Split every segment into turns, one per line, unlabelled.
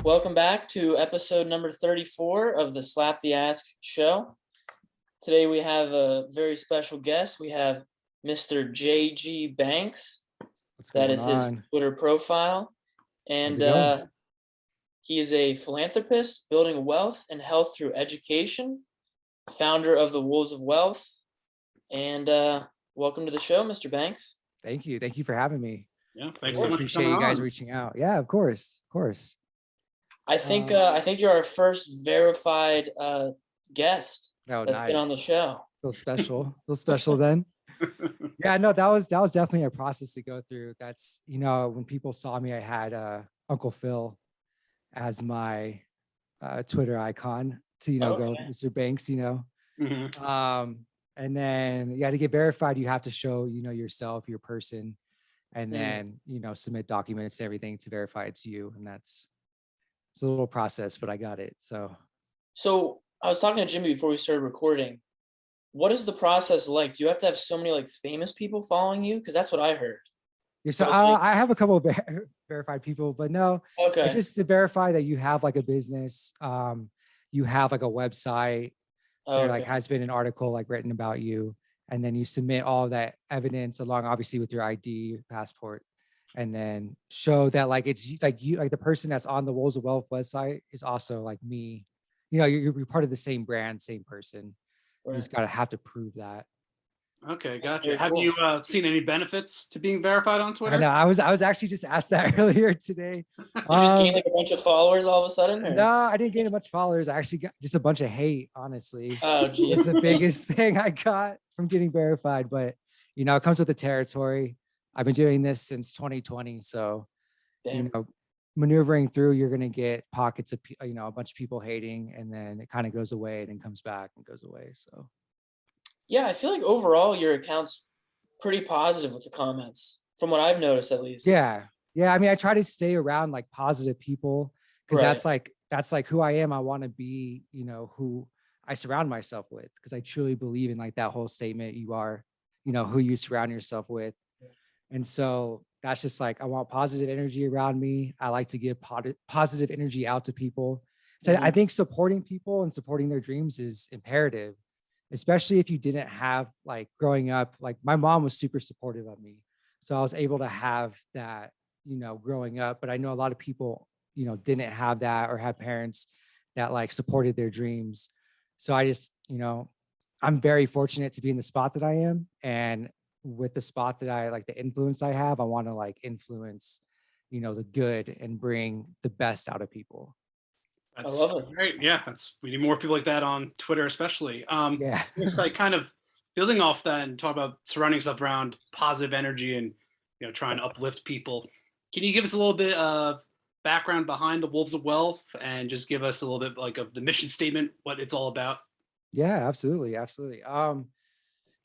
Welcome back to episode number 34 of the Slap the Ask show. Today we have a very special guest. We have Mr. J.G. Banks.
What's
That
going
is his
on?
Twitter profile.
How's
And
it going?
he is a philanthropist building wealth and health through education, founder of the Wolves of Wealth. And welcome to the show, Mr. Banks.
Thank you. Thank you for having me.
Yeah, thanks
Really
so much for
appreciate
coming
you guys
on.
reaching out. Yeah, of course. Of course.
I think you're our first verified guest
Oh,
that's been on the
nice.
show.
Feel special. Feel special then. Yeah, no, that was definitely a process to go through. That's, when people saw me, I had Uncle Phil as my Twitter icon to, go
Okay.
Mr. Banks,
Mhm.
And then to get verified, you have to show, yourself, your person, and
Mm.
then, submit documents and everything to verify it's you. And it's a little process, but I got it. So
So I was talking to Jimmy before we started recording. What is the process like? Do you have to have so many like famous people following you? Because that's what I heard.
yeah, so
But it's like,
I have a couple of verified people, but no, it's
okay,
just to verify that you have like a business, you have like a website, there like
okay,
has been an article like written about you, and then you submit all of that evidence along, obviously with your ID, passport, and then show that like it's like you, like the person that's on the Wolves of Wealth website is also like me. You're part of the same brand, same person. You
right.
just gotta have to prove that.
Okay,
That's
gotcha.
very
Have
cool.
you seen any benefits to being verified on
I
Twitter?
know. I was actually just asked that earlier today.
You just gained like a bunch of followers all of a sudden,
No,
or
I didn't gain much followers. I actually got just a bunch of hate, honestly.
oh
Was
geez,
the biggest thing I got from getting verified. But it comes with the territory. I've been doing this since 2020. So, you
damn.
know, maneuvering through, you're gonna get pockets of a bunch of people hating, and then it kind of goes away and then comes back and goes away. So
Yeah, I feel like overall your account's pretty positive with the comments, from what I've noticed at least.
yeah. Yeah. I mean, I try to stay around like positive people because
Right.
that's like who I am. I want to be, who I surround myself with, because I truly believe in like that whole statement. You are, who you surround yourself with. And so that's just like I want positive energy around me. I like to give positive energy out to people. So I
Mhm.
think supporting people and supporting their dreams is imperative, especially if you didn't have like growing up, like my mom was super supportive of me. So I was able to have that, growing up. But I know a lot of people, didn't have that or have parents that like supported their dreams. So I just, I'm very fortunate to be in the spot that I am. And with the spot that I like, the influence I have, I want to like influence, the good and bring the best out of people.
I
That's
love it.
great. Yeah, that's we need more people like that on Twitter, especially.
Yeah.
It's like kind of building off that and talk about surrounding yourself around positive energy and trying to uplift people. Can you give us a little bit of background behind the Wolves of Wealth and just give us a little bit like of the mission statement, what it's all about?
Yeah, absolutely. Absolutely.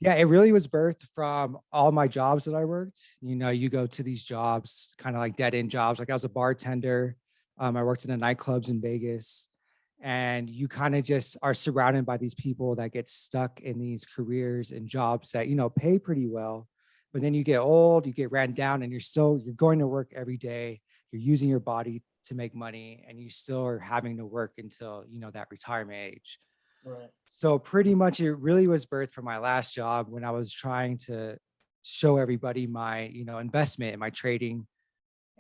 Yeah, it really was birthed from all my jobs that I worked. You go to these jobs, kind of like dead end jobs. Like I was a bartender. I worked in the nightclubs in Vegas, and you kind of just are surrounded by these people that get stuck in these careers and jobs that, pay pretty well. But then you get old, you get ran down, and you're going to work every day. You're using your body to make money, and you still are having to work until, that retirement age.
Right.
So pretty much it really was birthed from my last job when I was trying to show everybody my, investment and my trading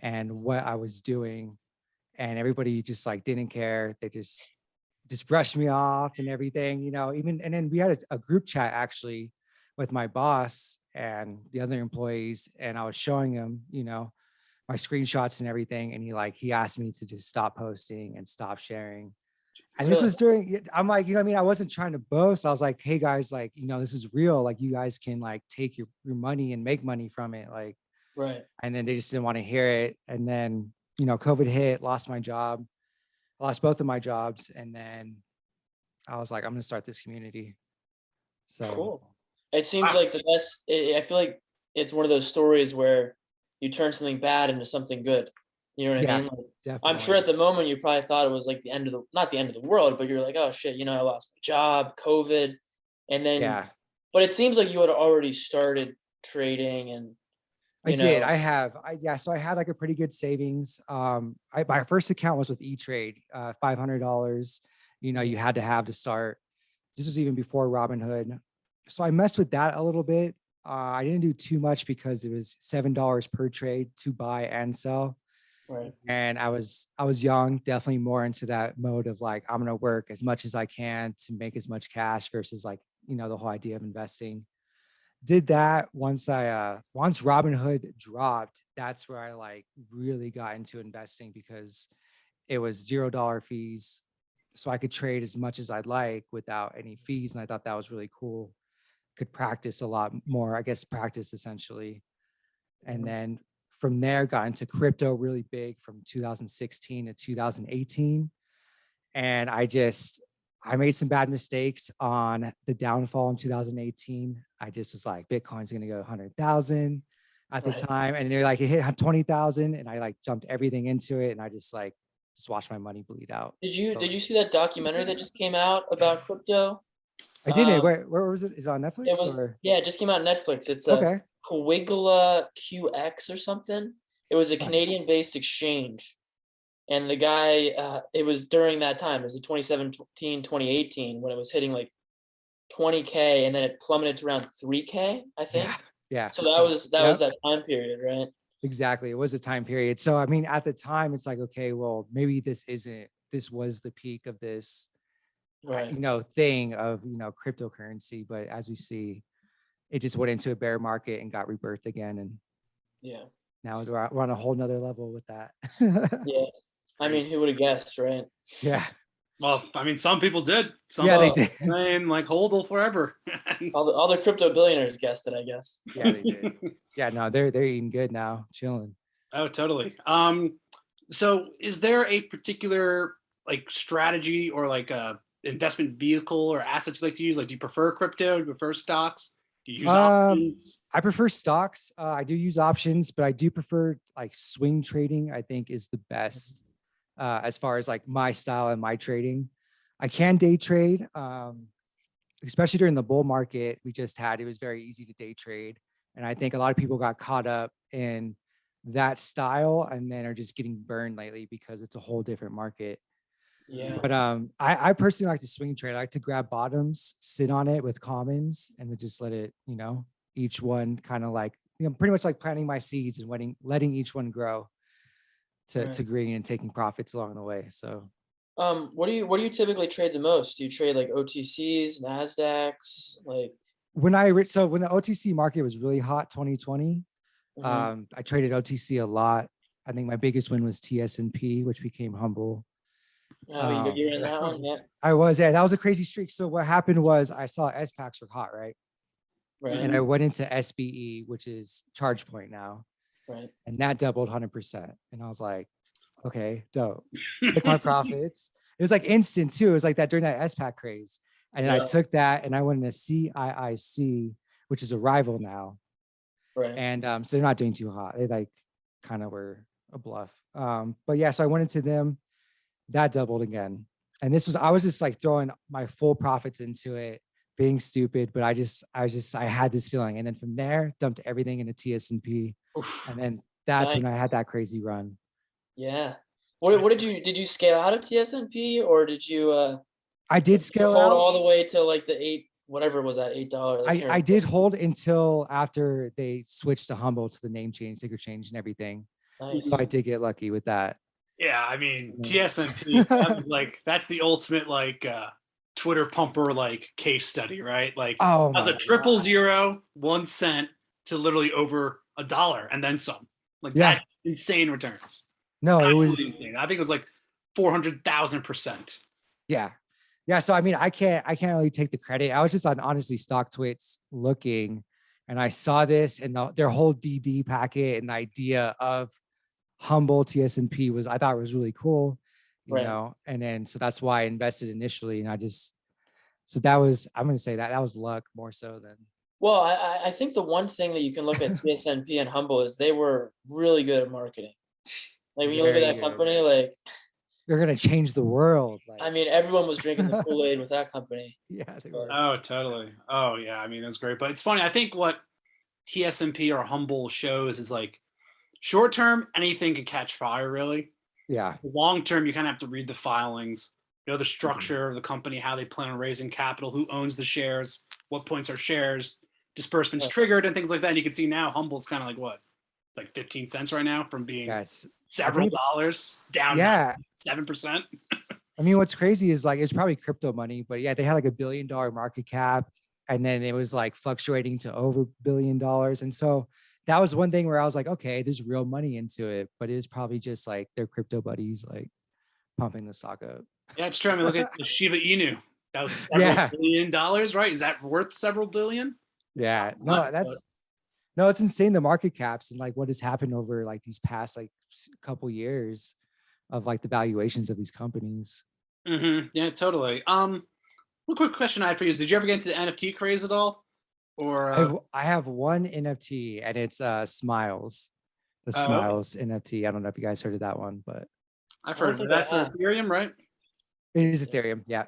and what I was doing. And everybody just like didn't care. They just brushed me off and everything, even, and then we had a group chat actually with my boss and the other employees. And I was showing him, my screenshots and everything. And he asked me to just stop posting and stop sharing. And this
Really?
was I'm like, what I mean? I wasn't trying to boast. I was like, hey guys, like, this is real. Like you guys can like take your money and make money from it. Like,
Right.
and then they just didn't want to hear it. And then, COVID hit, lost my job, lost both of my jobs. And then I was like, I'm going to start this community. So
Cool. It seems
Wow.
like the best. I feel like it's one of those stories where you turn something bad into something good. You know what I
yeah,
mean? Like, I'm sure
definitely.
at the moment you probably thought it was like the end of the, not the end of the world, but you're like, oh shit, I lost my job, COVID, and then,
Yeah.
but it seems like you had already started trading and
I did. I have. So I had like a pretty good savings. My first account was with E-Trade, $500. You had to have to start. This was even before Robinhood. So I messed with that a little bit. I didn't do too much because it was $7 per trade to buy and sell.
Right.
And I was young, definitely more into that mode of like, I'm going to work as much as I can to make as much cash versus like, the whole idea of investing. Did that once Robinhood dropped, that's where I like really got into investing because it was $0 fees. So I could trade as much as I'd like without any fees. And I thought that was really cool. Could practice a lot more, I guess, practice essentially. And then from there, got into crypto really big from 2016 to 2018. And I made some bad mistakes on the downfall in 2018. I just was like, Bitcoin's going to go 100,000 at the time. And they're like, it hit 20,000 and I like jumped everything into it. And I just watched my money bleed out.
Did you see that documentary that just came out about crypto?
I didn't. Where was it? Is it on Netflix?
It just came out on Netflix. It's
okay.
Coagula QX or something. It was a Canadian-based exchange. And the guy, it was during that time, it was 2017, 2018, when it was hitting like 20K and then it plummeted to around 3K, I think.
Yeah.
So that was that time period, right?
Exactly. It was a time period. So, I mean, at the time it's like, okay, well, maybe this was the peak of this, thing of, cryptocurrency. But as we see, it just went into a bear market and got rebirthed again. And now we're on a whole nother level with that.
Yeah. I mean, who would have guessed, right?
Yeah.
Well, I mean, some people did.
They did.
Saying like hodl forever.
all the crypto billionaires guessed it, I guess.
Yeah, they did. Yeah, no, they're eating good now, chilling.
Oh, totally. So is there a particular like strategy or like a investment vehicle or assets you like to use? Like, do you prefer crypto? Do you prefer stocks? Do you use options?
I prefer stocks. I do use options, but I do prefer like swing trading, I think is the best as far as like my style and my trading. I can day trade, especially during the bull market we just had. It was very easy to day trade. And I think a lot of people got caught up in that style and then are just getting burned lately because it's a whole different market.
Yeah.
But I personally like to swing trade. I like to grab bottoms, sit on it with commons, and then just let it, each one kind of like, pretty much like planting my seeds and letting each one grow to green and taking profits along the way. So
what do you typically trade the most? Do you trade like OTCs, NASDAQs, like
when the OTC market was really hot 2020, I traded OTC a lot. I think my biggest win was TSNP, which became Humble.
Oh, you're in that one, yeah.
I was, that was a crazy streak. So what happened was I saw SPACs were hot, right?
Right.
And I went into SBE, which is ChargePoint now.
Right.
And that doubled 100%. And I was like, okay, dope. Took my profits. It was like instant too. It was like that during that SPAC craze. And then I took that and I went into CIIC, which is a rival now.
Right.
And so they're not doing too hot. They like kind of were a bluff. But yeah, so I went into them. That doubled again. And I was just like throwing my full profits into it, being stupid, but I had this feeling. And then from there, dumped everything into TSNP. And then that's when I had that crazy run.
Yeah. What did you scale out of TSNP or did you
I did scale
hold
out
all the way to like the $8?
I did hold until after they switched to Humble, to the name change, ticker change and everything.
Nice.
So I did get lucky with that.
Yeah, I mean, TSNP, that's the ultimate like Twitter pumper like case study, right? Like, that's a 000 1 cent to literally over $1 and then some. Like, that's insane returns.
No,
absolutely
it was
insane. I think it was like 400,000%.
Yeah. So I mean, I can't really take the credit. I was just on honestly StockTwits looking, and I saw this and their whole DD packet and the idea of Humble TSNP I thought was really cool, you know, and then so that's why I invested initially. And I'm going to say that was luck more so than.
Well, I think the one thing that you can look at TSNP and Humble is they were really good at marketing. Like when you look at that company, like
they're going to change the world.
Like, I mean, everyone was drinking the Kool-Aid with that company.
Yeah. They were.
Oh, totally. Oh, yeah. I mean, that's great. But it's funny. I think what TSMP or Humble shows is like short term, anything can catch fire, really.
Yeah.
Long term, you kind of have to read the filings, the structure of the company, how they plan on raising capital, who owns the shares, what points are shares, disbursements
Yeah.
triggered, and things like that. And you can see now Humble's kind of like what? It's like 15 cents right now from being
Yes.
several dollars down
Yeah.
7%.
I mean, what's crazy is like it's probably crypto money, but yeah, they had like $1 billion market cap, and then it was like fluctuating to over $1 billion. And so that was one thing where I was like, okay, there's real money into it, but it was probably just like their crypto buddies like pumping the stock up.
Yeah, it's true. I mean, look at the Shiba Inu. That was several
Yeah.
$1 billion, right? Is that worth several billion?
Yeah. No,
Not,
that's no, it's insane, the market caps and like what has happened over like these past like couple years of like the valuations of these companies.
Yeah, totally. One quick question I had for you is: did you ever get into the NFT craze at all? Or
I have one NFT and it's Smiles, the
okay.
Smiles NFT. I don't know if you guys heard of that one, but
I've
I
heard
don't
of it.
think
That's
I have.
Ethereum, right?
it is Ethereum. Yeah.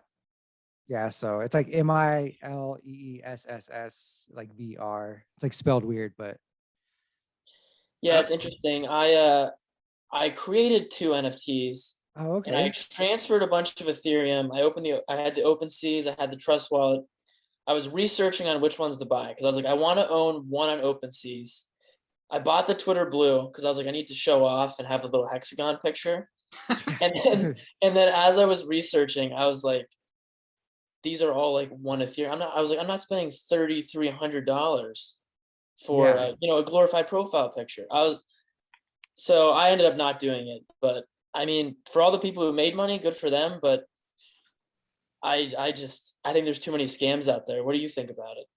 Yeah. So it's like MILEESSS, like VR. It's like spelled weird, but
Yeah, it's interesting. I created 2 NFTs
oh,
and I
okay.
transferred a bunch of Ethereum. I had the OpenSeas, I had the Trust Wallet. I was researching on which ones to buy because I was like, I want to own one on OpenSeas. I bought the Twitter Blue because I was like, I need to show off and have a little hexagon picture. And then as I was researching, I was like, these are all like one Ethereum. I'm not spending $3,300 for
Yeah.
a glorified profile picture. So I ended up not doing it. But I mean, for all the people who made money, good for them. But I think there's too many scams out there. What do you think about it?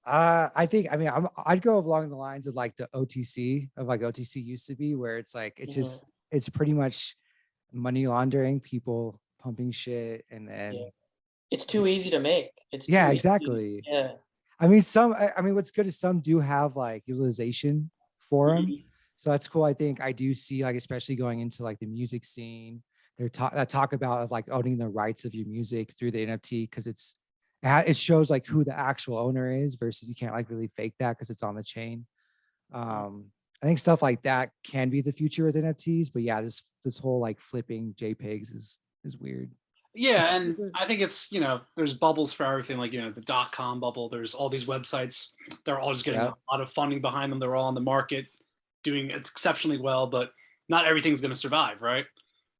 I mean, I'd go along the lines of like the OTC of like OTC used to be, where it's like it's pretty much money laundering, people pumping shit, and
Yeah,
then
it's too easy to make. It's too
yeah,
easy.
exactly.
Yeah.
I mean, I mean, what's good is some do have like utilization for them, so that's cool. I think I do see like, especially going into like the music scene, talk about like owning the rights of your music through the NFT because it shows like who the actual owner is versus you can't like really fake that because it's on the chain. I think stuff like that can be the future with NFTs, but yeah, this whole like flipping JPEGs is weird.
Yeah, and I think it's there's bubbles for everything. Like the .com bubble. There's all these websites. They're all just getting a lot of funding behind them. They're all on the market, doing exceptionally well, but not everything's going to survive, right?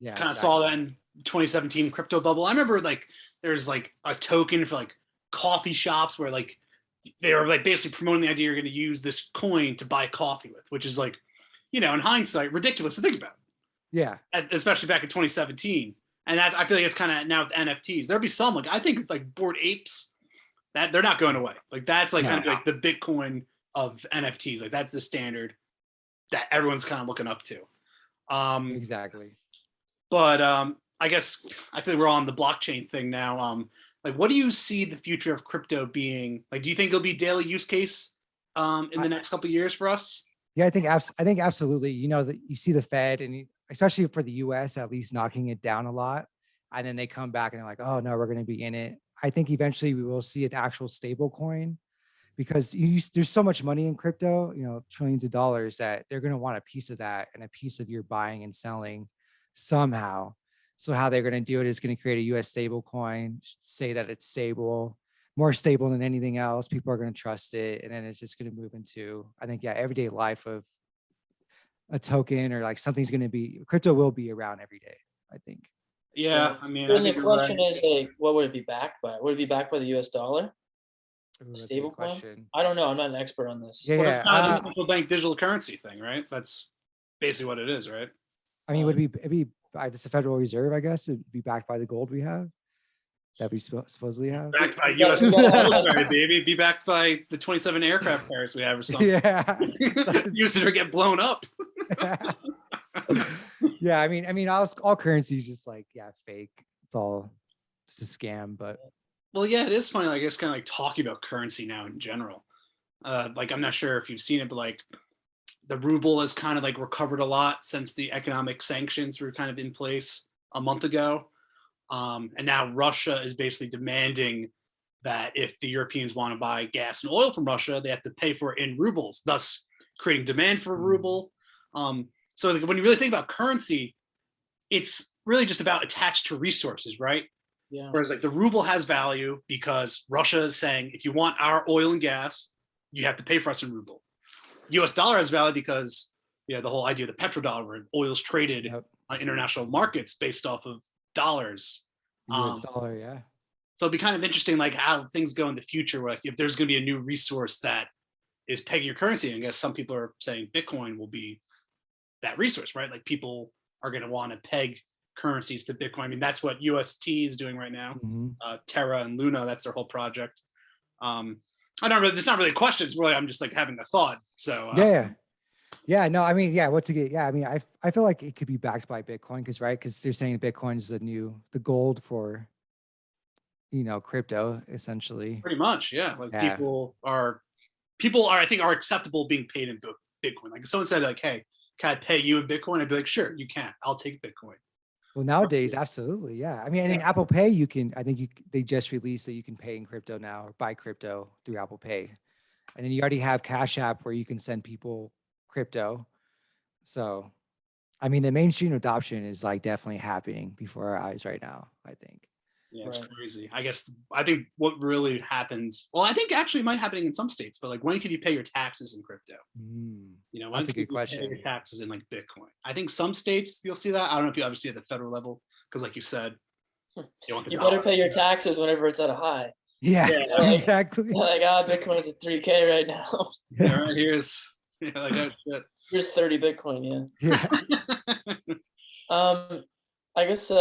Yeah,
kind of saw that in 2017 crypto bubble. I remember like there's like a token for like coffee shops where like they were like basically promoting the idea you're going to use this coin to buy coffee with, which is like, in hindsight, ridiculous to think about.
Yeah,
especially back in 2017. And I feel like it's kind of now with NFTs. There'll be some like I think like Bored Apes that they're not going away. Like that's like kind of like the Bitcoin of NFTs. Like that's the standard that everyone's kind of looking up to.
exactly.
But I guess I feel like we're on the blockchain thing now. Like, what do you see the future of crypto being? Like, do you think it'll be daily use case in the next couple of years for us?
Yeah, I think absolutely. That you see the Fed and especially for the US, at least knocking it down a lot. And then they come back and they're like, oh no, we're going to be in it. I think eventually we will see an actual stable coin because there's so much money in crypto, trillions of dollars that they're going to want a piece of that and a piece of your buying and selling somehow. So how they're going to do it is going to create a US stable coin, say that it's stable, more stable than anything else. People are going to trust it. And then it's just going to move into, I think, everyday life of a token or like something's going to be, crypto will be around every day, I think.
Yeah, I mean,
And the question is like, what would it be backed by? Would it be backed by the US dollar? Stable coin? I don't know. I'm not an expert on this.
Yeah, the central bank digital currency thing, right? That's basically what it is, right?
I mean, it'd be by the Federal Reserve, I guess. It'd be backed by the gold we have. That we supposedly have.
Backed by U.S. military, baby. Be backed by the 27 aircraft carriers we have or something.
Yeah.
Use it or get blown up.
Yeah, I mean, all currencies just like, fake. It's all just a scam, but.
Well, yeah, it is funny. Like, it's kind of like talking about currency now in general. Like, I'm not sure if you've seen it, but like the ruble has kind of like recovered a lot since the economic sanctions were kind of in place a month ago. And now Russia is basically demanding that if the Europeans want to buy gas and oil from Russia, they have to pay for it in rubles, thus creating demand for ruble. So when you really think about currency, it's really just about attached to resources, right?
Yeah.
Whereas like the ruble has value because Russia is saying, if you want our oil and gas, you have to pay for us in ruble. US dollar has value because the whole idea of the petrodollar, where oil is traded on international markets based off of dollars.
US dollar, yeah.
So it'd be kind of interesting, like how things go in the future, where like if there's going to be a new resource that is pegging your currency. And I guess some people are saying Bitcoin will be that resource, right? Like people are going to want to peg currencies to Bitcoin. I mean, that's what UST is doing right now. Terra and Luna, that's their whole project. I don't really, it's not really a question. It's really, I'm just like having a thought. So
yeah, no, I mean, yeah, what's it? Yeah, I mean, I feel like it could be backed by Bitcoin because they're saying Bitcoin is the gold for, crypto essentially.
Pretty much, yeah. Like people are, I think are acceptable being paid in Bitcoin. Like if someone said like, hey, can I pay you in Bitcoin? I'd be like, sure, you can. I'll take Bitcoin.
Well, nowadays, absolutely, yeah. I mean, and in Apple Pay, they just released that you can pay in crypto now or buy crypto through Apple Pay, and then you already have Cash App where you can send people crypto. So, I mean, the mainstream adoption is like definitely happening before our eyes right now, I think.
Yeah, it's crazy. I think what really happens, well, I think actually it might happen in some states, but like when can you pay your taxes in crypto?
That's a good question.
Pay your taxes in like Bitcoin. I think some states you'll see that. I don't know if you obviously at the federal level, because like you said,
you better pay your taxes whenever it's at a high.
Yeah, exactly.
Like, Bitcoin's at 3K right now.
Yeah, right here's like oh shit.
Here's 30 Bitcoin,
yeah.
I guess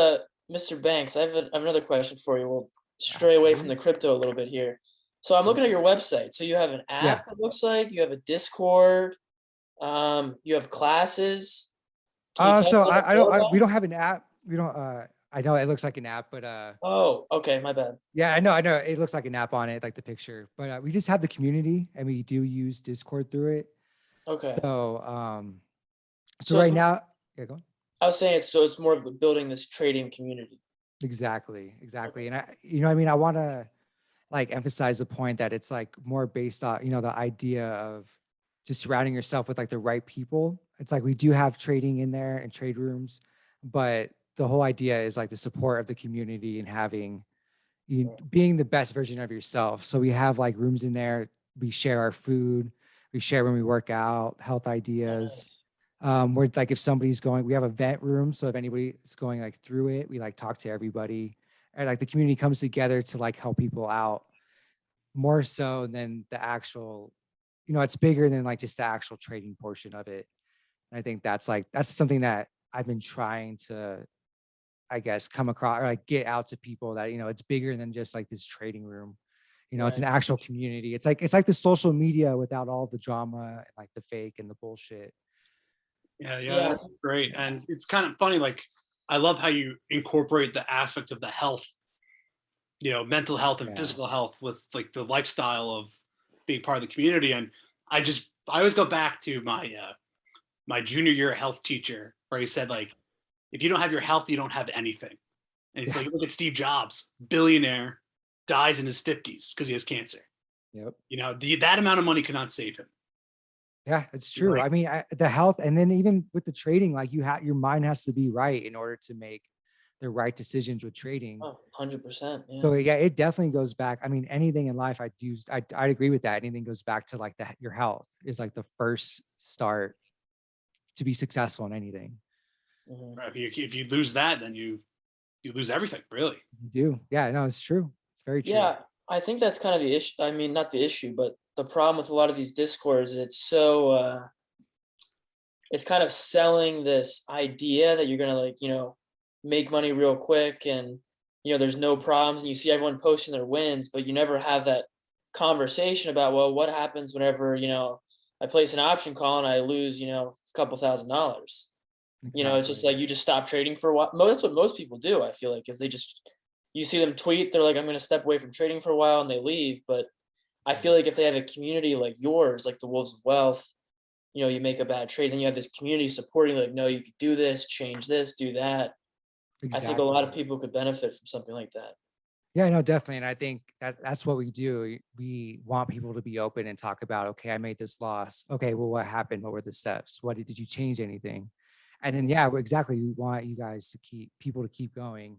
Mr. Banks, I have another question for you. We'll stray away from the crypto a little bit here. So I'm looking at your website. So you have an app, it looks like. You have a Discord. You have classes.
So we don't have an app. We don't, I know it looks like an app, but
oh, okay, my bad.
Yeah, I know. It looks like an app on it, like the picture, but we just have the community and we do use Discord through it.
Okay.
So, so right now, go on.
I was saying it's more of building this trading community.
Exactly. And I want to like emphasize the point that it's like more based on, the idea of just surrounding yourself with like the right people. It's like we do have trading in there and trade rooms, but the whole idea is like the support of the community and having being the best version of yourself. So we have like rooms in there. We share our food. We share when we work out, health ideas. Where like if somebody's going, we have a vent room. So if anybody is going like through it, we like talk to everybody, and like the community comes together to like help people out more so than the actual, it's bigger than like just the actual trading portion of it. And I think that's something that I've been trying to, I guess, come across or like get out to people that, it's bigger than just like this trading room. It's an actual community. It's like the social media without all the drama and like the fake and the bullshit.
Yeah, that's great. And it's kind of funny, like I love how you incorporate the aspect of the health, mental health and physical health with like the lifestyle of being part of the community. And I always go back to my my junior year health teacher, where he said, like, if you don't have your health, you don't have anything. And it's like, look at Steve Jobs, billionaire, dies in his 50s because he has cancer.
Yep.
That amount of money cannot save him.
Yeah, it's true. Right? I mean, the health, and then even with the trading, like your mind has to be right in order to make the right decisions with trading.
Oh, 100%. Yeah.
So it definitely goes back. I mean, anything in life, I'd agree with that. Anything goes back to like your health is like the first start to be successful in anything.
Right. If you lose that, then you lose everything, really.
You do. Yeah, no, it's true. It's very true.
Yeah, I think that's kind of the issue. I mean, not the issue, but the problem with a lot of these Discords, it's so it's kind of selling this idea that you're gonna like, make money real quick, and there's no problems, and you see everyone posting their wins, but you never have that conversation about, well, what happens whenever I place an option call and I lose a couple $1,000. Exactly. It's just like you just stop trading for a while. That's what most people do, I feel like, is you see them tweet, they're like, I'm going to step away from trading for a while, and they leave. But I feel like if they have a community like yours, like the Wolves of Wealth, you make a bad trade, then you have this community supporting, like, no, you could do this, change this, do that. Exactly. I think a lot of people could benefit from something like that.
Yeah, no, definitely. And I think that's what we do. We want people to be open and talk about, okay, I made this loss. Okay, well, what happened? What were the steps? Did you change anything? And then, yeah, exactly. We want you guys to keep people to keep going.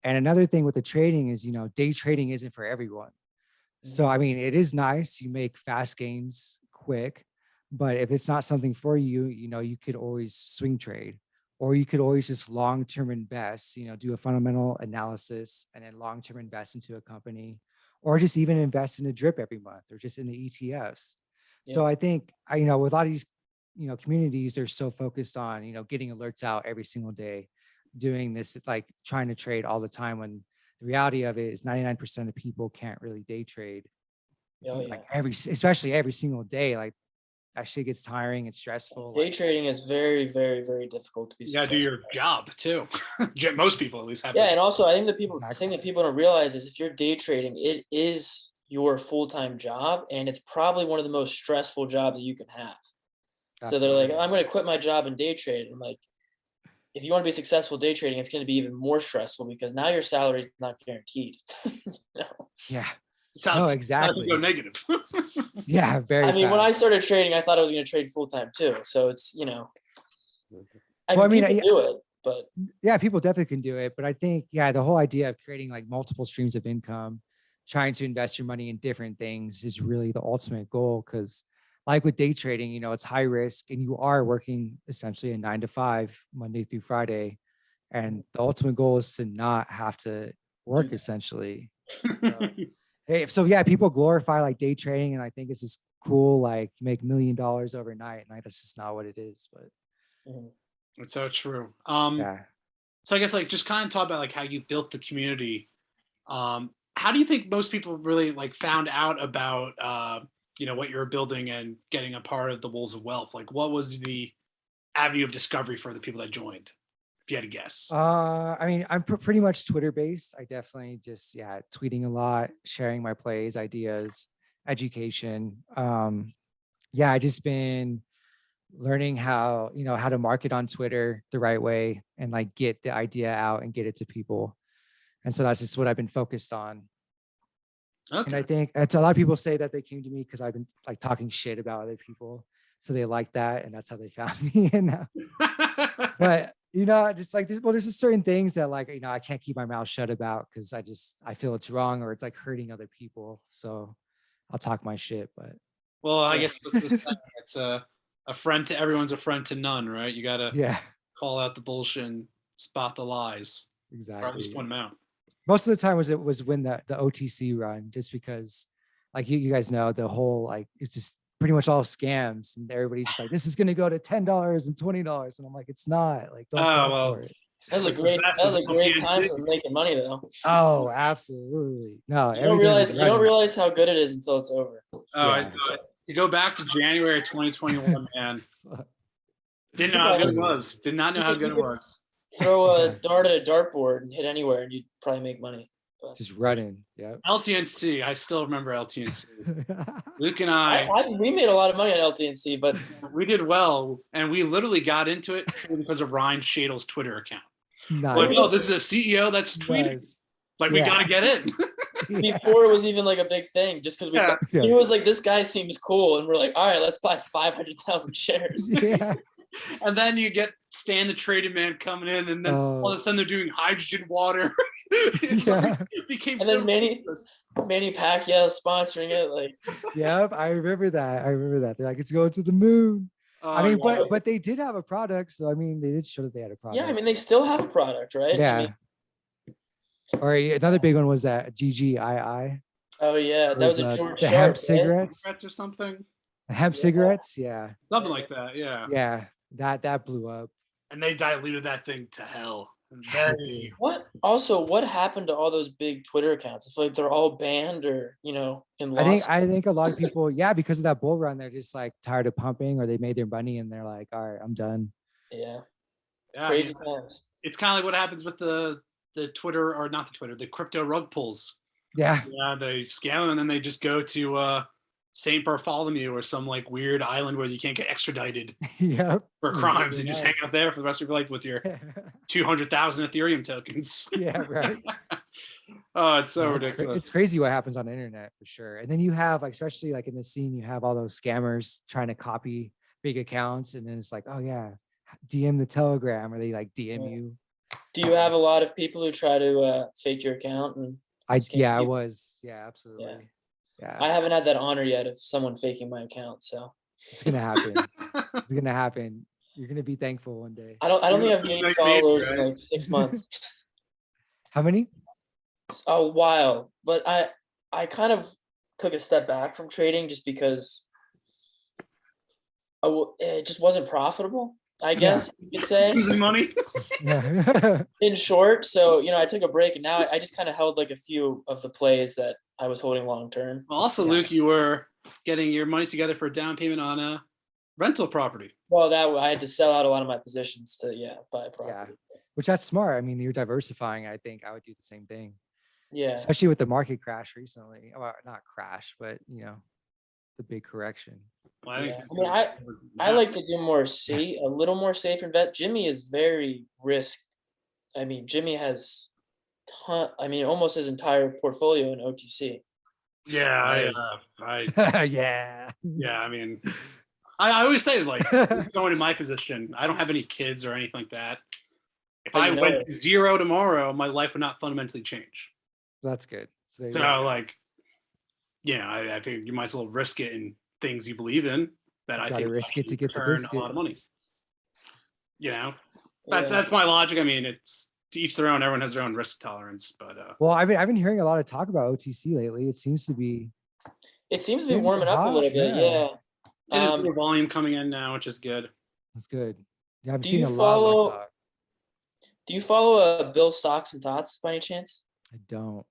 And another thing with the trading is, day trading isn't for everyone. So, I mean, it is nice. You make fast gains quick, but if it's not something for you, you could always swing trade, or you could always just long-term invest, do a fundamental analysis and then long-term invest into a company, or just even invest in a drip every month or just in the ETFs. So
Yeah.
I think, with a lot of these, communities, they're so focused on, getting alerts out every single day, doing this, like trying to trade all the time, when the reality of it is 99% of people can't really day trade.
Oh, yeah.
Like especially every single day, like that shit gets tiring and stressful.
Day
Like,
trading is very, very, very difficult to be
You gotta do
successful.
your job too. Most people at least have.
Yeah,
their
and
job.
also I think the thing
Exactly.
that people don't realize is if you're day trading, it is your full-time job, and it's probably one of the most stressful jobs that you can have. So they're like,
Absolutely.
I'm going to quit my job and day trade. I'm like, if you want to be successful day trading, it's going to be even more stressful because now your salary is not guaranteed. No.
Yeah. No,
Sounds to go
exactly.
negative.
Yeah, very
I mean, when I
fast.
started trading, I thought I was going to trade full time too. So it's, I
Well,
mean,
I mean,
people do it, but
yeah, people definitely can do it. But I think, yeah, the whole idea of creating like multiple streams of income, trying to invest your money in different things is really the ultimate goal. Cause like with day trading, it's high risk and you are working essentially a 9 to 5, Monday through Friday. And the ultimate goal is to not have to
do
work essentially. So, hey, so yeah, people glorify like day trading, and I think it's just cool, like you make $1 million overnight. And like, that's just not what it is. But
Mhm.
It's so true.
yeah.
So I guess like just kind of talk about like how you built the community. How do you think most people really like found out about what you were building and getting a part of the Wolves of Wealth? Like, what was the avenue of discovery for the people that joined? If you had to guess.
I mean, I'm pretty much Twitter based. I definitely just, yeah, tweeting a lot, sharing my plays, ideas, education. Yeah, I just been learning how to market on Twitter the right way and like get the idea out and get it to people. And so that's just what I've been focused on. And I
Okay.
think it's a lot of people say that they came to me because I've been like talking shit about other people. So they like that. And that's how they found me. And but just like there's just certain things that like I can't keep my mouth shut about because I feel it's wrong or it's like hurting other people. So I'll talk my shit. But
Well, I
Yeah.
guess with this saying, it's a friend to everyone's a friend to none, right? You got to
yeah,
call out the bullshit and spot the lies, or at least
exactly.
point them out.
Most of the time was when the OTC run, just because like you guys know the whole like it's just pretty much all scams and everybody's just like this is gonna go to $10 and $20 and I'm like it's not, like don't
Oh
fall
well,
for it.
That was
it's
a
like the
great
best
that was
is
a great time
LPNC.
for making money though.
Oh, absolutely. No,
You don't
everything was
realize you don't
running.
realize how good it is until it's over.
Oh,
Yeah.
to go back to January 2021, man. Didn't know how good it was. Did not know how good it was.
Throw a
Yeah,
dart at a dartboard and hit anywhere, and you'd probably make money. But
just running. Yep.
LTNC, I still remember LTNC. Luke and
we made a lot of money on LTNC, but
we did well, and we literally got into it because of Ryan Shadle's Twitter account. Like, oh,
Nice.
this is a CEO that's tweeting.
Nice.
Like, we got to
Yeah.
get in.
Yeah.
before it was even like a big thing, just because we
Yeah.
thought
Yeah.
he was like, this guy seems cool, and we're like, all right, let's buy 500,000 shares.
Yeah.
And then you get Stan the Traded Man coming in, and then all of a sudden they're doing hydrogen water.
Yeah.
It became
And
so
then
ridiculous.
Manny Pacquiao sponsoring it, like
Yep. I remember that. They're like, it's going to the moon. I
Oh,
mean,
yeah.
but they did have a product. So I mean, they did show that they had a
yeah, I
product.
mean they still have a product, right? I
Yeah.
mean,
Or another big one was that GGII.
oh yeah,
It
that was
was
a George
the
Sharp,
hemp
right?
cigarettes.
Or something.
Hemp
Yeah.
cigarettes. Yeah.
Something like that, yeah.
Yeah. That blew up.
And they diluted that thing to hell.
Yeah, they did.
What happened to all those big Twitter accounts? I feel like they're all banned or in loss.
I think a lot of people, yeah, because of that bull run, they're just like tired of pumping or they made their money and they're like, all right, I'm done.
Yeah,
Yeah,
crazy
I mean,
times.
it's kind of like what happens with the Twitter, or not the Twitter, the crypto rug pulls.
Yeah.
Yeah, they scam them and then they just go to St. Bartholomew or some like weird island where you can't get extradited
Yep.
for crimes
Exactly
and just
right.
hang out there for the rest of your life with your 200,000 Ethereum tokens.
Yeah, right.
Oh, it's so
It's
ridiculous.
crazy what happens on the internet for sure. And then you have like, especially like in the scene, you have all those scammers trying to copy big accounts, and then it's like, oh yeah, DM the Telegram, or they like DM
Yeah.
you.
Do you have a lot of people who try to fake your account and scam
Yeah, I
you?
was. Yeah, absolutely. Yeah,
I haven't had that honor yet of someone faking my account, so
it's gonna happen. It's gonna happen. You're gonna be thankful one day.
I don't think I've gained followers in
right?
like 6 months.
How many?
It's a while, but I kind of took a step back from trading just because it just wasn't profitable, I guess you could say,
Losing money.
Yeah.
in short. So, I took a break, and now I just kind of held like a few of the plays that I was holding long term.
Also,
Yeah.
Luke, you were getting your money together for a down payment on a rental property.
Well, that I had to sell out a lot of my positions to buy a
Yeah.
property.
Which that's smart. I mean, you're diversifying. I think I would do the same thing,
Yeah.
especially with the market crash recently. Well, not crash, but the big correction.
Well, I think
Yeah.
since
I mean, I like to do a little more safe invest. Jimmy is very risk. I mean, Jimmy has almost his entire portfolio in OTC.
Yeah,
Nice. Yeah.
yeah. I mean, I always say, like, someone in my position, I don't have any kids or anything like that. If
But
I
you know
went
it.
to zero tomorrow, my life would not fundamentally change.
That's good. So,
So, like, I think you might as well risk it in things you believe in that I
gotta
think
risk it to get the
return a
biscuit.
lot of money.
Yeah.
That's my logic. I mean, it's to each their own. Everyone has their own risk tolerance, but
Well, I've been hearing a lot of talk about OTC lately. It seems to be
It seems to be
getting
warming up a
hot.
little bit. Yeah.
there's
Um,
more volume coming in now, which is good.
That's good. Yeah, I'm
do
seeing
you
a lot more
follow
talk.
do you follow Bill Stocks and Thoughts by any chance?
I don't.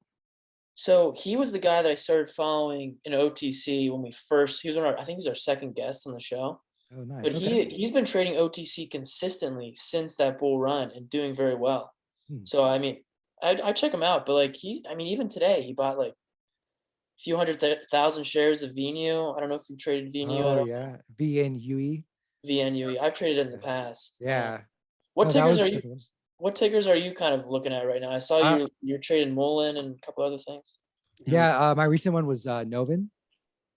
So he was the guy that I started following in OTC when he was I think he was our second guest on the show.
Oh, nice.
But
Okay.
he's been trading OTC consistently since that bull run and doing very well.
Hmm.
So I mean, I check him out, but like even today he bought like a few thousand shares of VNU. I don't know if you traded VNU
Oh,
at all.
yeah. VNUE.
VNUE. I've traded it in the
Yeah.
past.
Yeah.
What
No, that
tickers are
was
you? What tickers are you kind of looking at right now? I saw you're trading Mullen and a couple other things.
yeah. My recent one was Novin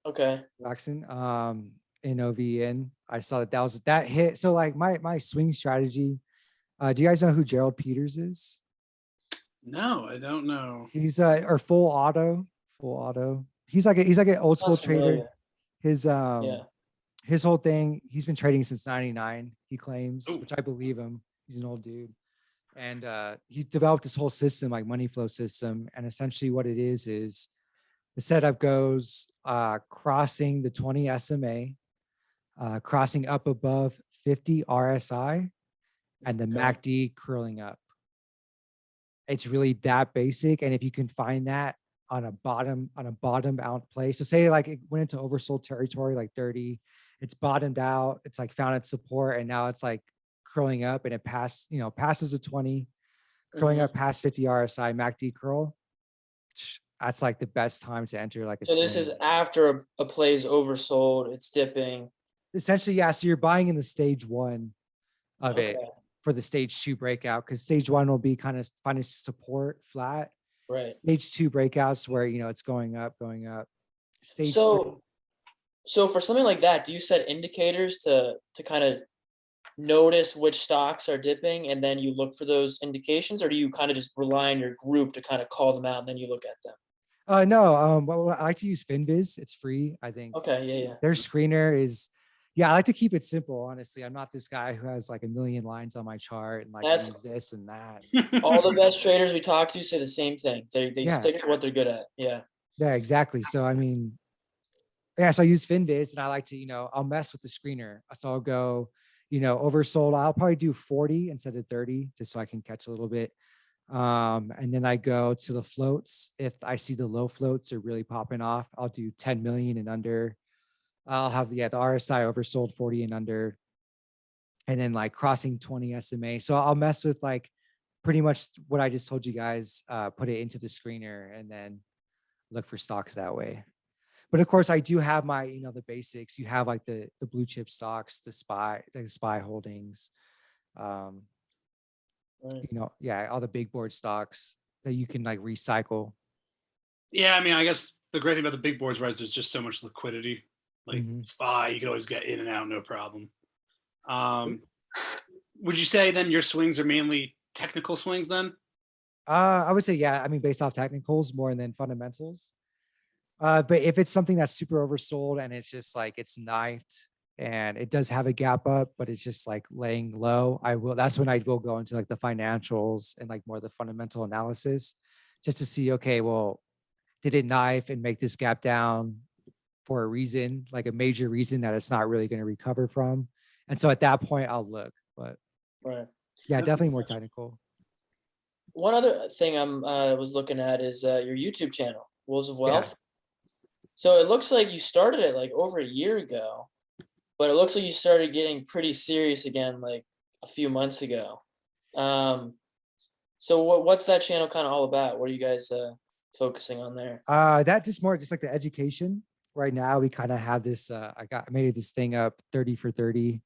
Okay.
Jackson. NOVN. I saw that hit. So like my swing strategy. Do you guys know who Gerald Peters is?
No, I don't know.
He's or full auto. He's like an old school
Sounds familiar.
trader. His
Yeah.
his whole thing, he's been trading since 99, he claims,
Ooh.
which I believe him. He's an old dude. And he's developed this whole system, like money flow system. And essentially what it is the setup goes crossing the 20 SMA, crossing up above 50 RSI, and the
Okay.
MACD curling up. It's really that basic. And if you can find that on a bottom out play, so say like it went into oversold territory, like 30, it's bottomed out, it's like found its support, and now it's like curling up, and it passes a 20, curling up past 50 RSI, MACD curl. That's like the best time to enter like a
So this
swing.
is after a play's oversold, it's dipping.
Essentially, yeah. So you're buying in the stage one of it
Okay.
for the stage two breakout, because stage one will be kind of finding support flat.
Right.
Stage two breakouts where it's going up. Stage
So for something like that, do you set indicators to kind of notice which stocks are dipping and then you look for those indications, or do you kind of just rely on your group to kind of call them out and then you look at them?
No, well, I like to use Finviz. It's free, I think.
Okay, yeah.
Their screener is, I like to keep it simple, honestly. I'm not this guy who has like a million lines on my chart and like
That's-
use this and that.
All the best traders we talk to say the same thing. They
Yeah.
stick to what they're good at. Yeah.
Yeah, exactly. So I mean, so I use Finviz, and I like to, I'll mess with the screener. So I'll go, oversold. I'll probably do 40 instead of 30, just so I can catch a little bit. And then I go to the floats. If I see the low floats are really popping off, I'll do 10 million and under. I'll have the RSI oversold 40 and under, and then like crossing 20 SMA. So I'll mess with like pretty much what I just told you guys, put it into the screener and then look for stocks that way. But of course I do have my, the basics. You have like the blue chip stocks, the SPY holdings,
Right.
all the big board stocks. that you can like recycle.
Yeah, I mean, I guess the great thing about the big boards, right, is there's just so much liquidity. Like
Mhm.
SPY, you can always get in and out, no problem. Um, would you say then your swings are mainly technical swings then?
I would say, yeah, I mean, based off technicals more than fundamentals. But if it's something that's super oversold and it's just like it's knifed and it does have a gap up, but it's just like laying low, that's when I will go into like the financials and like more the fundamental analysis just to see, okay, well, did it knife and make this gap down for a reason, like a major reason that it's not really going to recover from? And so at that point, I'll look. But
Right.
yeah, definitely more technical.
One other thing was looking at is your YouTube channel, Wolves of
Yeah.
Wealth. So it looks like you started it like over a year ago, but it looks like you started getting pretty serious again like a few months ago. So what's that channel kind of all about? What are you guys focusing on there?
That just more just like the education. Right now, we kind of have this. I made this thing up, 30 for 30.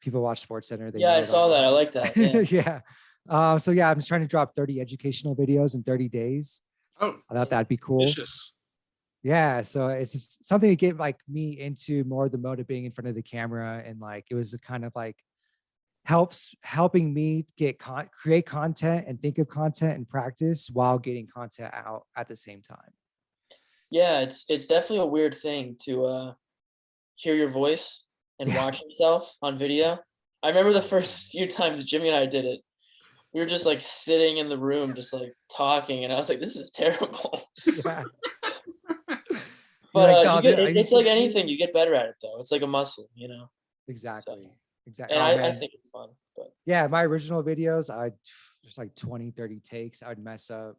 People watch Sports Center. They
Yeah,
know
I
what
saw that. I like that. Yeah.
Yeah. So yeah, I'm just trying to drop 30 educational videos in 30 days.
Oh,
I thought that'd be cool.
vicious.
Yeah. So it's just something to get like me into more of the mode of being in front of the camera. And like, it was a kind of like helping me create content and think of content and practice while getting content out at the same time.
Yeah, it's definitely a weird thing to hear your voice and
Yeah.
watch yourself on video. I remember the first few times Jimmy and I did it. We were just like sitting in the room, just like talking, and I was like, "This is terrible."
Yeah.
But
You're like, no,
you get
are you
it's like
serious, dude?"
anything, you get better at it though. It's like a muscle, you know.
Exactly.
So,
Exactly.
and
Oh
I
man.
think it's fun. But
Yeah, my original videos, just like 20, 30 takes, I would mess up.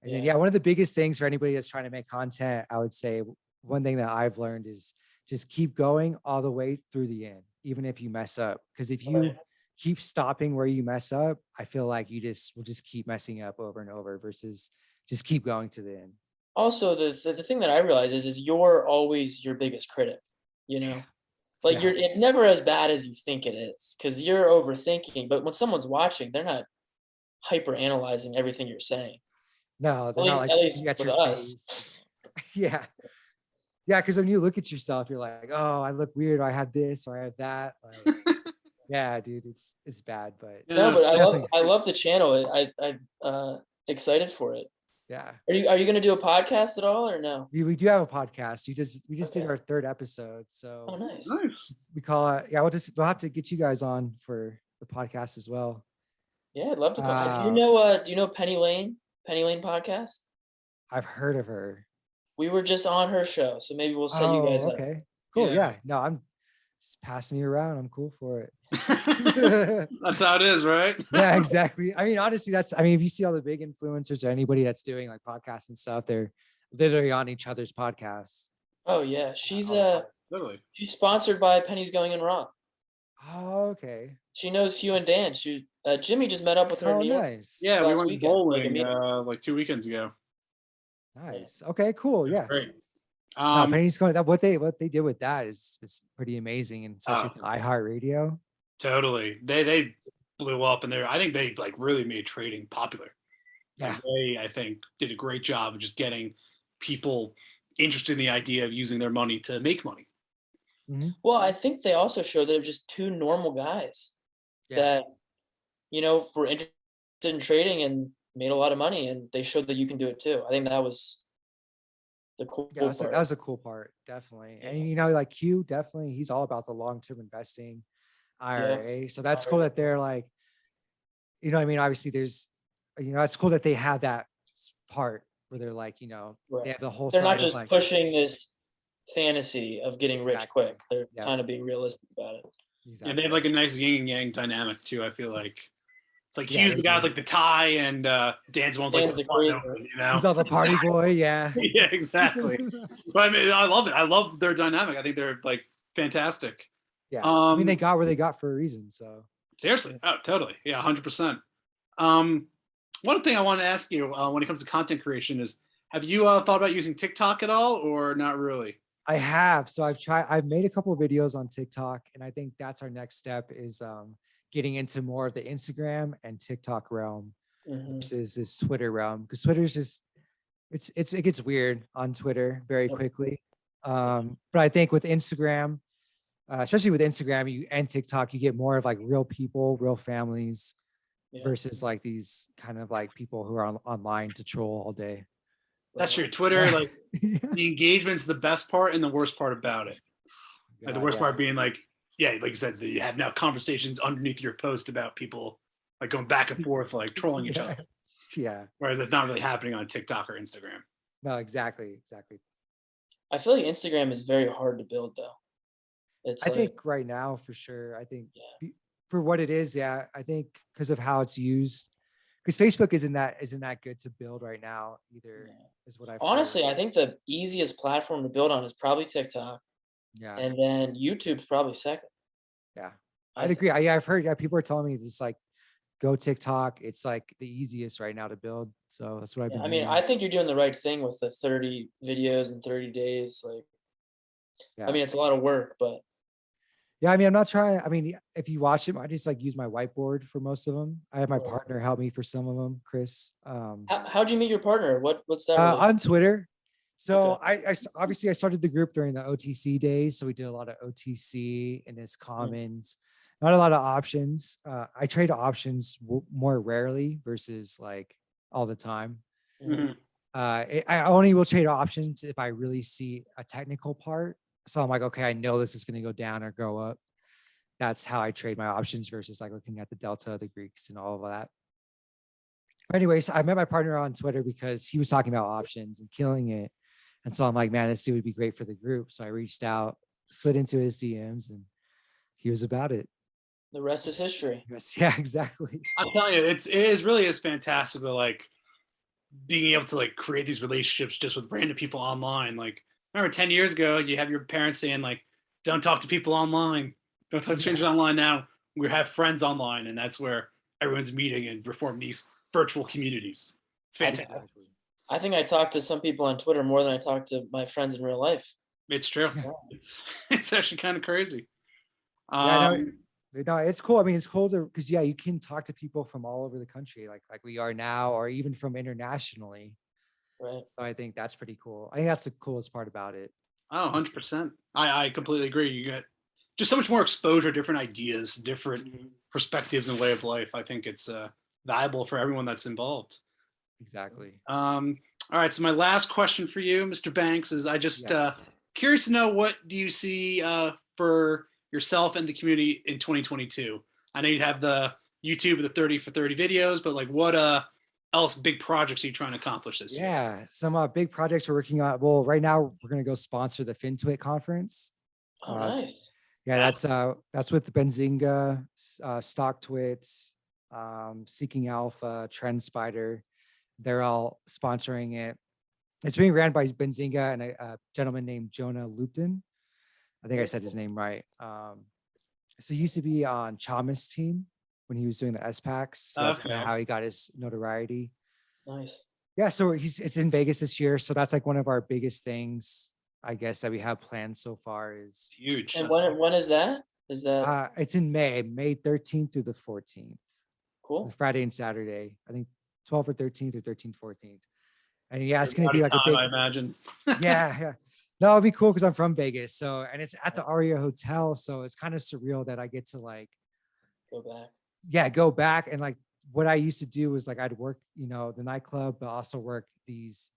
And then,
yeah,
yeah, one of the biggest things for anybody that's trying to make content, I would say one thing that I've learned is just keep going all the way through the end, even if you mess up. Because if you
right.
keep stopping where you mess up, I feel like will just keep messing up over and over versus just keep going to the end.
Also, the thing that I realize is you're always your biggest critic. You know, like
Yeah.
it's never as bad as you think it is because you're overthinking. But when someone's watching, they're not hyper analyzing everything you're saying.
No, they're
At
not
least,
like
at
looking
least
at
with
your
us.
face. Yeah. Yeah. Cause when you look at yourself, you're like, oh, I look weird. Or I have this or I have that. Like, yeah, dude, it's bad, but
No,
Yeah.
but
definitely.
I love the channel. I excited for it.
Yeah.
Are you gonna do a podcast at all or no?
We do have a podcast. We just did
Okay.
our third episode.
Oh,
So
nice.
Nice.
we call it, yeah, we'll have to get you guys on for the podcast as well.
Yeah, I'd love to call.
Uh
Do you know Penny Lane? Penny Lane podcast?
I've heard of her.
We were just on her show, so maybe we'll set you
Oh,
guys up.
okay. Cool.
Yeah.
Yeah. No, I'm just passing me around. I'm cool for it.
That's how it is, right?
Yeah, exactly. I mean, honestly, I mean, if you see all the big influencers or anybody that's doing like podcasts and stuff, they're literally on each other's podcasts
Oh yeah,
all the time.
Totally.
she's sponsored by Penny's Going in Raw.
Oh, okay.
She knows Hugh and Dan. Jimmy just met up with her in
Oh,
New York
nice.
Yeah, we
last
went
weekend. Like a
bowling
meeting.
like 2 weekends ago.
Nice. Okay, cool.
It was
Yeah.
great.
No, Penny's going that what they did with that is pretty amazing, and especially with iHeartRadio.
Totally. They blew up, and I think they like really made trading popular.
Yeah.
Like, they, I think, did a great job of just getting people interested in the idea of using their money to make money.
Mhm.
Well, I think they also showed they're just two normal guys
Yeah.
that, were interested in trading and made a lot of money, and they showed that you can do it too. I think that was the cool
Yeah, that
part.
was a cool part, definitely.
Yeah.
And like Q, definitely, he's all about the long-term investing, IRA. So that's cool that they're like, I mean, obviously there's, it's cool that they have that part where they're like, they
Right.
have the whole
They're not
side of
just
like,
pushing this fantasy of getting rich
Exactly.
quick. They're
Yeah.
kind of being realistic about it.
Yeah,
exactly.
they have like a nice yin and yang dynamic too. I feel like it's like
Yeah,
Hugh's
they
the guy with
do.
like the tie, and Dan's the one with like
Dan's
the
the
fun,
crazy.
He's all the party boy. Yeah.
Yeah, exactly. But I mean, I love it. I love their dynamic. I think they're like fantastic.
Yeah. I mean, they got where they got for a reason. So
Seriously. Oh, totally. Yeah, 100%. One thing I want to ask you when it comes to content creation is, have you thought about using TikTok at all, or not really?
I have. So I've made a couple of videos on TikTok, and I think that's our next step is getting into more of the Instagram and TikTok realm.
Mhm.
versus this Twitter realm, because Twitter's just it gets weird on Twitter very
Yep.
quickly. But I think with Instagram, especially with Instagram and TikTok, you get more of like real people, real families
Yeah.
versus like these kind of like people who are online to troll all day.
That's
Right.
true. Twitter, like
Yeah.
the engagement's the best part and the worst part about it. Like the
God,
worst
yeah.
part being like, yeah, like you said, you have now conversations underneath your post about people like going back and forth, like trolling each other.
Yeah.
Whereas that's not really happening on TikTok or Instagram.
No, exactly.
I feel like Instagram is very hard to build though. It's
I
like,
think right now for sure. I think
yeah,
for what it is, yeah. I think because of how it's used, because Facebook isn't that good to build right now either,
yeah.
is what I've
Honestly,
heard.
I think the easiest platform to build on is probably TikTok,
Yeah,
and then YouTube's probably second.
yeah.
I
I'd
think.
agree. I've heard, yeah, people are telling me it's like go TikTok. It's like the easiest right now to build. So that's what I've
Yeah,
been
I mean,
hearing.
I think you're doing the right thing with the 30 videos in 30 days. Like, I
Yeah.
mean, it's a lot of work, but
Yeah, I mean, I'm not trying. I mean, if you watch them, I just like use my whiteboard for most of them. I have my
right.
partner help me for some of them, Chris.
How'd you meet your partner? What's that really?
On Twitter. So
Okay.
obviously I started the group during the OTC days. So we did a lot of OTC and his
Mm,
commons, not a lot of options. I trade options more rarely versus like all the time.
mhm.
I only will trade options if I really see a technical part. So I'm like, okay, I know this is going to go down or go up. That's how I trade my options versus like looking at the delta, the Greeks, and all of that. Anyways, I met my partner on Twitter because he was talking about options and killing it. And so I'm like, man, this dude would be great for the group. So I reached out, slid into his DMs, and he was about it.
The rest is history.
Yes, yeah, exactly.
I'm telling you, it is really is fantastic. Like being able to like create these relationships just with random people online. Like remember 10 years ago, you have your parents saying like, don't talk to people online. Don't talk to strangers online. Now we have friends online, and that's where everyone's meeting and reform these virtual communities. It's
I,
fantastic.
I think I talk to some people on Twitter more than I talk to my friends in real life.
It's true.
Yeah,
It's actually kind of crazy.
yeah,
Um,
no, it's cool. I mean, it's cool to because yeah, you can talk to people from all over the country, like we are now, or even from internationally.
Right.
So I think that's pretty cool. I think that's the coolest part about it.
Oh, 100%. I completely agree. You get just so much more exposure, different ideas, different
Mhm.
perspectives and way of life. I think it's valuable for everyone that's involved.
Exactly.
All right. So my last question for you, Mr. Banks, is I just
Yes.
curious to know what do you see for yourself and the community in 2022? I know you have the YouTube of the 30 for 30 videos, but like what else big projects are you trying to accomplish this year?
Yeah, some big projects we're working on. Well, right now we're gonna go sponsor the FinTwit conference.
Oh,
Uh,
nice.
yeah,
Wow.
that's with Benzinga, StockTwits, Seeking Alpha, Trend Spider. They're all sponsoring it. It's being ran by Benzinga and a gentleman named Jonah Lupton. I think I
Very
said his
cool.
name right. So he used to be on Chalmers' team when he was doing the S packs. So that's kind of
Okay.
how he got his notoriety.
Nice.
Yeah, so it's in Vegas this year. So that's like one of our biggest things, I guess, that we have planned so far is
Huge.
And
That's awesome.
when is that? Is that
it's in May 13th through the 14th,
cool?
Friday and Saturday. I think 12th or 13th or 13th, 14th. And yeah, it's
A
gonna
lot
be
of
like a
time,
big,
I imagine.
yeah. No, it'd be cool because I'm from Vegas. So and it's at the Aria Hotel. So it's kind of surreal that I get to like,
Go back.
yeah, go back and like what I used to do was like I'd work, the nightclub, but also work these,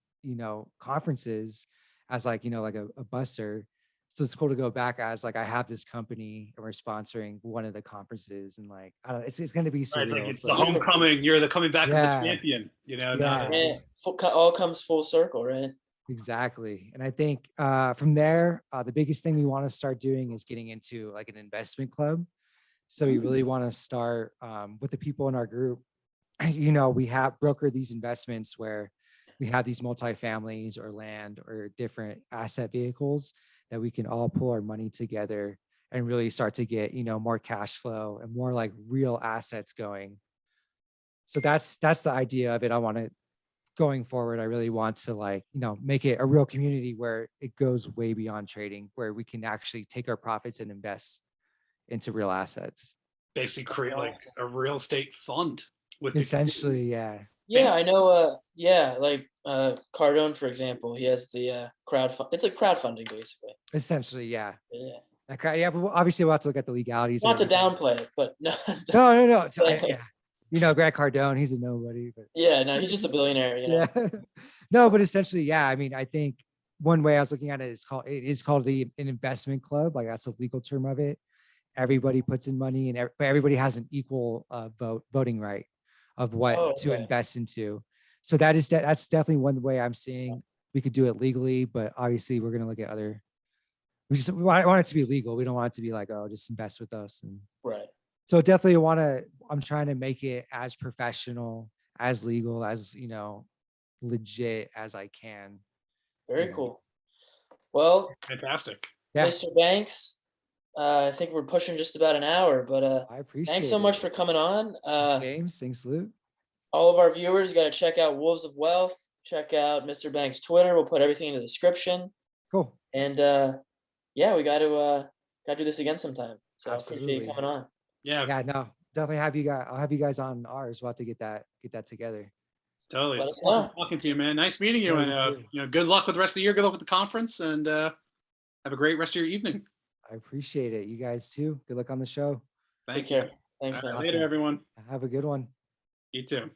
conferences as like, like a busser. So it's cool to go back as like I have this company and we're sponsoring one of the conferences and like I don't know, it's gonna be
Right, like
surreal.
it's
So
the homecoming. You're the coming back as the
yeah,
champion. You know, now
yeah,
that
All comes full circle, right?
exactly. And I think from there, the biggest thing we want to start doing is getting into like an investment club. So we really want to start with the people in our group. We have brokered these investments where we have these multifamilies or land or different asset vehicles that we can all pull our money together and really start to get, more cash flow and more like real assets going. So that's the idea of it. I want to going forward. I really want to like, make it a real community where it goes way beyond trading, where we can actually take our profits and invest into real assets.
basically create like a real estate fund. with the
Essentially, yeah.
Yeah, I know. Yeah, like Cardone, for example, he has the It's like crowdfunding, basically.
Essentially, yeah.
Yeah.
Okay, yeah, but obviously we'll have to look at the legalities of
Not to
everything.
downplay it, but no.
No. Yeah. Grant Cardone, he's a nobody, but
Yeah, no, he's just a billionaire.
yeah. No, but essentially, yeah. I mean, I think one way I was looking at it is called an investment club. Like that's the legal term of it. Everybody puts in money, and but everybody has an equal voting right of what
Oh,
to
okay.
invest into. So that's definitely one way I'm seeing we could do it legally, but obviously we're gonna look at other. We want it to be legal. We don't want it to be like, oh, just invest with us. And
Right.
so definitely I'm trying to make it as professional, as legal, as legit as I can.
Very cool. Well,
fantastic.
Yeah,
Mr. Banks, I think we're pushing just about an hour, but
I appreciate
thanks so
it.
much for coming on.
James, thanks, Luke.
All of our viewers got to check out Wolves of Wealth. Check out Mr. Banks' Twitter. We'll put everything in the description.
Cool.
And yeah, we got to do this again sometime. So I appreciate you
Absolutely.
coming on.
Yeah,
Yeah, no, definitely have you guys. I'll have you guys on ours. We'll have to get that together.
totally.
Let
It's
us
awesome
know.
talking to you, man. Nice meeting you,
Yeah,
and
you too.
good luck with the rest of the year. Good luck with the conference, and have a great rest of your evening.
I appreciate it. You guys too. Good luck on the show.
Thank
Take
you.
care. Thanks,
All right,
man.
later, everyone.
Have a good one.
You too.